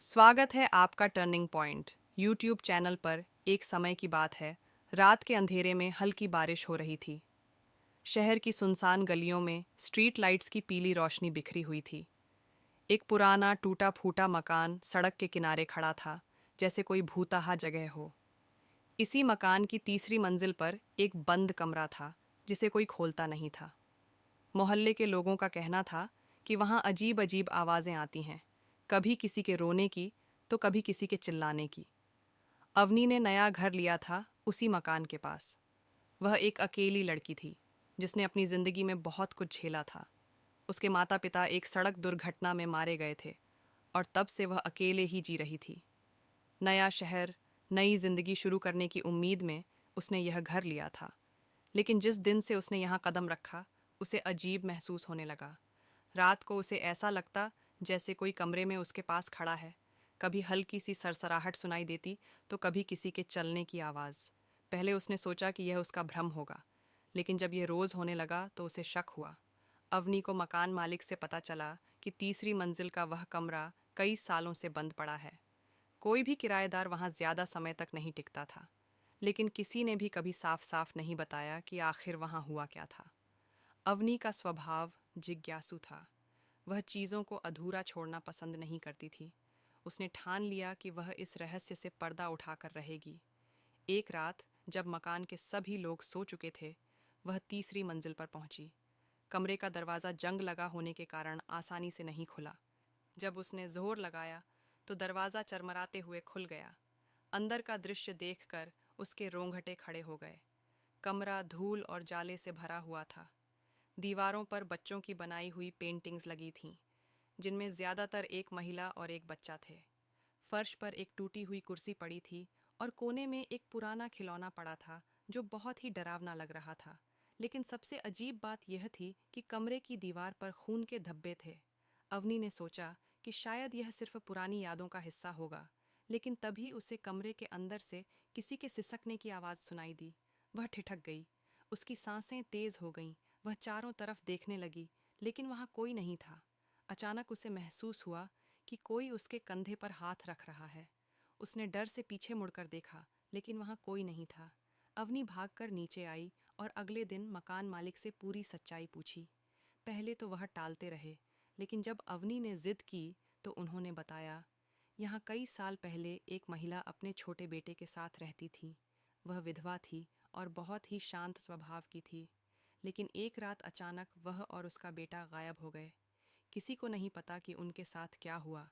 स्वागत है आपका टर्निंग पॉइंट यूट्यूब चैनल पर। एक समय की बात है, रात के अंधेरे में हल्की बारिश हो रही थी। शहर की सुनसान गलियों में स्ट्रीट लाइट्स की पीली रोशनी बिखरी हुई थी। एक पुराना टूटा फूटा मकान सड़क के किनारे खड़ा था, जैसे कोई भूतहा जगह हो। इसी मकान की तीसरी मंजिल पर एक बंद कमरा था, जिसे कोई खोलता नहीं था। मोहल्ले के लोगों का कहना था कि वहाँ अजीब अजीब आवाज़ें आती हैं, कभी किसी के रोने की तो कभी किसी के चिल्लाने की। अवनी ने नया घर लिया था उसी मकान के पास। वह एक अकेली लड़की थी, जिसने अपनी ज़िंदगी में बहुत कुछ झेला था। उसके माता पिता एक सड़क दुर्घटना में मारे गए थे, और तब से वह अकेले ही जी रही थी। नया शहर, नई ज़िंदगी शुरू करने की उम्मीद में उसने यह घर लिया था। लेकिन जिस दिन से उसने यहाँ कदम रखा, उसे अजीब महसूस होने लगा। रात को उसे ऐसा लगता जैसे कोई कमरे में उसके पास खड़ा है। कभी हल्की सी सरसराहट सुनाई देती, तो कभी किसी के चलने की आवाज़। पहले उसने सोचा कि यह उसका भ्रम होगा, लेकिन जब यह रोज़ होने लगा तो उसे शक हुआ। अवनी को मकान मालिक से पता चला कि तीसरी मंजिल का वह कमरा कई सालों से बंद पड़ा है। कोई भी किराएदार वहाँ ज़्यादा समय तक नहीं टिकता था, लेकिन किसी ने भी कभी साफ साफ नहीं बताया कि आखिर वहाँ हुआ क्या था। अवनी का स्वभाव जिज्ञासु था। वह चीज़ों को अधूरा छोड़ना पसंद नहीं करती थी। उसने ठान लिया कि वह इस रहस्य से पर्दा उठाकर रहेगी। एक रात, जब मकान के सभी लोग सो चुके थे, वह तीसरी मंजिल पर पहुंची। कमरे का दरवाज़ा जंग लगा होने के कारण आसानी से नहीं खुला। जब उसने जोर लगाया तो दरवाज़ा चरमराते हुए खुल गया। अंदर का दृश्य देखकर उसके रोंगटे खड़े हो गए। कमरा धूल और जाले से भरा हुआ था। दीवारों पर बच्चों की बनाई हुई पेंटिंग्स लगी थीं, जिनमें ज़्यादातर एक महिला और एक बच्चा थे। फर्श पर एक टूटी हुई कुर्सी पड़ी थी, और कोने में एक पुराना खिलौना पड़ा था, जो बहुत ही डरावना लग रहा था। लेकिन सबसे अजीब बात यह थी कि कमरे की दीवार पर खून के धब्बे थे। अवनी ने सोचा कि शायद यह सिर्फ पुरानी यादों का हिस्सा होगा, लेकिन तभी उसे कमरे के अंदर से किसी के सिसकने की आवाज़ सुनाई दी। वह ठिठक गई। उसकी सांसें तेज हो गईं। वह चारों तरफ देखने लगी, लेकिन वहाँ कोई नहीं था। अचानक उसे महसूस हुआ कि कोई उसके कंधे पर हाथ रख रहा है। उसने डर से पीछे मुड़कर देखा, लेकिन वहाँ कोई नहीं था। अवनी भागकर नीचे आई और अगले दिन मकान मालिक से पूरी सच्चाई पूछी। पहले तो वह टालते रहे, लेकिन जब अवनी ने जिद की तो उन्होंने बताया, यहाँ कई साल पहले एक महिला अपने छोटे बेटे के साथ रहती थी। वह विधवा थी और बहुत ही शांत स्वभाव की थी। लेकिन एक रात अचानक वह और उसका बेटा गायब हो गए। किसी को नहीं पता कि उनके साथ क्या हुआ।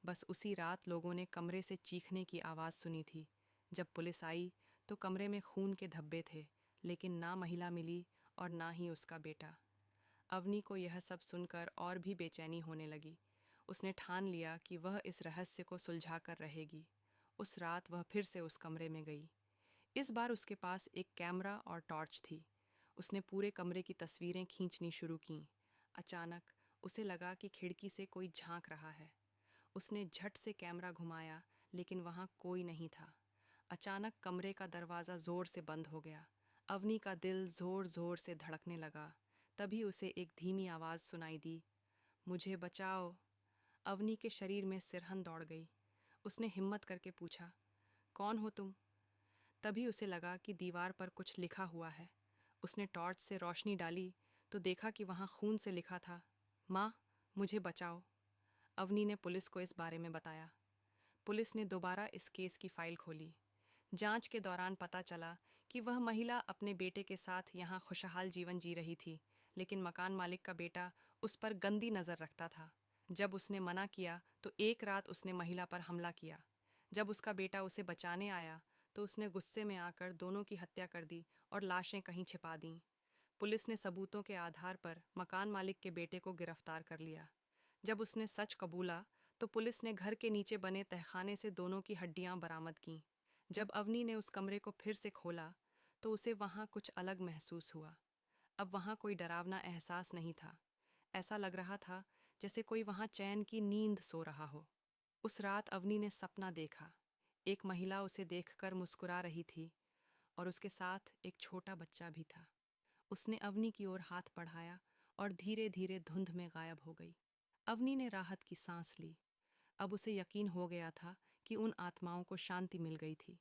बस उसी रात लोगों ने कमरे से चीखने की आवाज़ सुनी थी। जब पुलिस आई तो कमरे में खून के धब्बे थे, लेकिन ना महिला मिली और ना ही उसका बेटा। अवनी को यह सब सुनकर और भी बेचैनी होने लगी। उसने ठान लिया कि वह इस रहस्य को सुलझा कर रहेगी। उस रात वह फिर से उस कमरे में गई। इस बार उसके पास एक कैमरा और टॉर्च थी। उसने पूरे कमरे की तस्वीरें खींचनी शुरू कीं। अचानक उसे लगा कि खिड़की से कोई झांक रहा है। उसने झट से कैमरा घुमाया, लेकिन वहाँ कोई नहीं था। अचानक कमरे का दरवाज़ा ज़ोर से बंद हो गया। अवनी का दिल ज़ोर ज़ोर से धड़कने लगा। तभी उसे एक धीमी आवाज़ सुनाई दी, मुझे बचाओ। अवनी के शरीर में सिरहन दौड़ गई। उसने हिम्मत करके पूछा, कौन हो तुम? तभी उसे लगा कि दीवार पर कुछ लिखा हुआ है। उसने टॉर्च से रोशनी डाली तो देखा कि वहाँ खून से लिखा था, माँ, मुझे बचाओ। अवनी ने पुलिस को इस बारे में बताया। पुलिस ने दोबारा इस केस की फाइल खोली। जांच के दौरान पता चला कि वह महिला अपने बेटे के साथ यहाँ खुशहाल जीवन जी रही थी, लेकिन मकान मालिक का बेटा उस पर गंदी नज़र रखता था। जब उसने मना किया तो एक रात उसने महिला पर हमला किया। जब उसका बेटा उसे बचाने आया तो उसने गुस्से में आकर दोनों की हत्या कर दी और लाशें कहीं छिपा दीं। पुलिस ने सबूतों के आधार पर मकान मालिक के बेटे को गिरफ्तार कर लिया। जब उसने सच कबूला तो पुलिस ने घर के नीचे बने तहखाने से दोनों की हड्डियां बरामद कीं। जब अवनी ने उस कमरे को फिर से खोला तो उसे वहाँ कुछ अलग महसूस हुआ। अब वहाँ कोई डरावना एहसास नहीं था। ऐसा लग रहा था जैसे कोई वहाँ चैन की नींद सो रहा हो। उस रात अवनी ने सपना देखा। एक महिला उसे देखकर मुस्कुरा रही थी, और उसके साथ एक छोटा बच्चा भी था। उसने अवनी की ओर हाथ बढ़ाया और धीरे धीरे धुंध में गायब हो गई। अवनी ने राहत की सांस ली। अब उसे यकीन हो गया था कि उन आत्माओं को शांति मिल गई थी।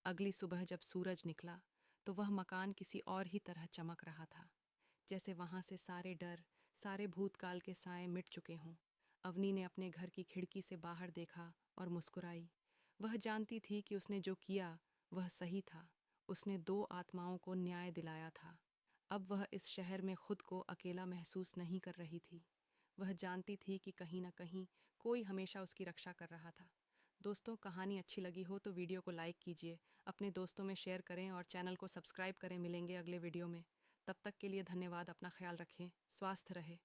अगली सुबह जब सूरज निकला तो वह मकान किसी और ही तरह चमक रहा था, जैसे वहां से सारे डर, सारे भूतकाल के साए मिट चुके हों। अवनी ने अपने घर की खिड़की से बाहर देखा और मुस्कुराई। वह जानती थी कि उसने जो किया वह सही था। उसने दो आत्माओं को न्याय दिलाया था। अब वह इस शहर में खुद को अकेला महसूस नहीं कर रही थी। वह जानती थी कि कहीं न कहीं कोई हमेशा उसकी रक्षा कर रहा था। दोस्तों, कहानी अच्छी लगी हो तो वीडियो को लाइक कीजिए, अपने दोस्तों में शेयर करें और चैनल को सब्सक्राइब करें। मिलेंगे अगले वीडियो में। तब तक के लिए धन्यवाद। अपना ख्याल रखें, स्वस्थ रहे।